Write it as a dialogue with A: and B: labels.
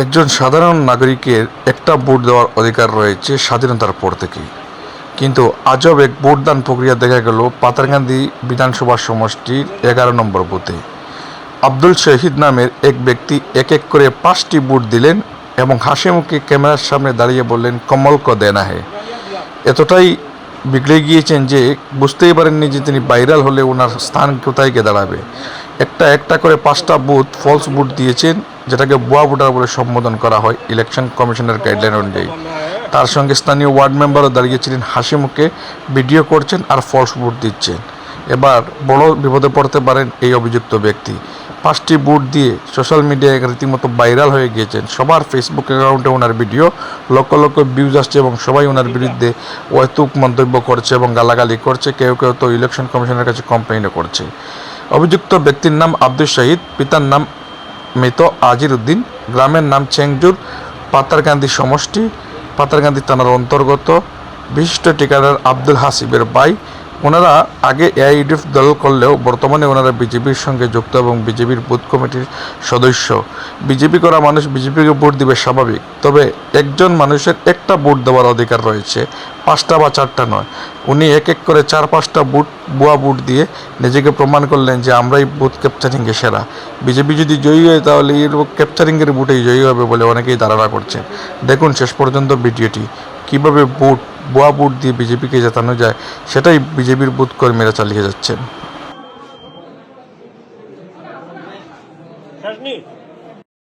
A: একজন সাধারণ নাগরিকের একটা ভোট দেওয়ার অধিকার রয়েছে স্বাধীনতার পর থেকেই। কিন্তু আজব এক ভোটদান প্রক্রিয়া দেখা গেল পাতারকান্দি বিধানসভা সমষ্টির 11 নম্বর বুথে। আব্দুল শহীদ নামের এক ব্যক্তি এক এক করে 5টি ভোট দিলেন এবং হাসিমুখে ক্যামেরার সামনে দাঁড়িয়ে বললেন, কমল কো দেনা হে। এতটাই বিগড়ে গিয়েছেন যে বুঝতেই পারেননি যে তিনি ভাইরাল হলে ওনার স্থান কোথায় গিয়ে দাঁড়াবে। একটা একটা করে 5টা বুথ ফলস ভোট দিয়েছেন, যেটাকে ভুয়া ভোটার বলে সম্বোধন করা হয় ইলেকশন কমিশনের গাইডলাইন অনুযায়ী। তার সঙ্গে স্থানীয় ওয়ার্ড মেম্বারও দাঁড়িয়েছিলেন, হাসি মুখে ভিডিও করছেন আর ফলস ভোট দিচ্ছেন। এবার বড় বিপদে পড়তে পারেন এই অভিযুক্ত ব্যক্তি। 5টি ভোট দিয়ে সোশ্যাল মিডিয়ায় রীতিমতো ভাইরাল হয়ে গিয়েছেন। সবার ফেসবুক অ্যাকাউন্টে ওনার ভিডিও লক্ষ লক্ষ ভিউজ আসছে এবং সবাই ওনার বিরুদ্ধে অহেতুক মন্তব্য করছে এবং গালাগালি করছে। কেউ কেউ তো ইলেকশন কমিশনের কাছে কমপ্লেইনও করছে। অভিযুক্ত ব্যক্তির নাম আব্দুল শহীদ, পিতার নাম মৃত আজির উদ্দিন, গ্রামের নাম চেংজুর, পাতারকান্দি সমষ্টি, পাতারকান্দি থানার অন্তর্গত। বিশিষ্ট ঠিকাদার আব্দুল হাসিবের ভাই। ওনারা আগে এআইইউডিএফ দল করলেও বর্তমানে ওনারা বিজেপির সঙ্গে যুক্ত এবং বিজেপির বুথ কমিটির সদস্য। বিজেপি করা মানুষ বিজেপিকে ভোট দিবে স্বাভাবিক, তবে একজন মানুষের একটা ভোট দেওয়ার অধিকার রয়েছে, 5টা বা 4টা নয়। উনি এক এক করে 4-5টা ভুয়া ভোট দিয়ে নিজেকে প্রমাণ করলেন যে আমরাই বুথ ক্যাপচারিংয়ে সেরা। বিজেপি যদি জয়ী হয় তাহলে এই ক্যাপচারিংয়ের ভোটেই জয়ী হবে বলে অনেকেই ধারণা করছেন। দেখুন শেষ পর্যন্ত ভিডিওটি, কীভাবে ভোয়া ভোট দিয়ে বিজেপিকে জেতানো যায় সেটাই বিজেপির বুথ কর্মীরা চালিয়ে যাচ্ছেন।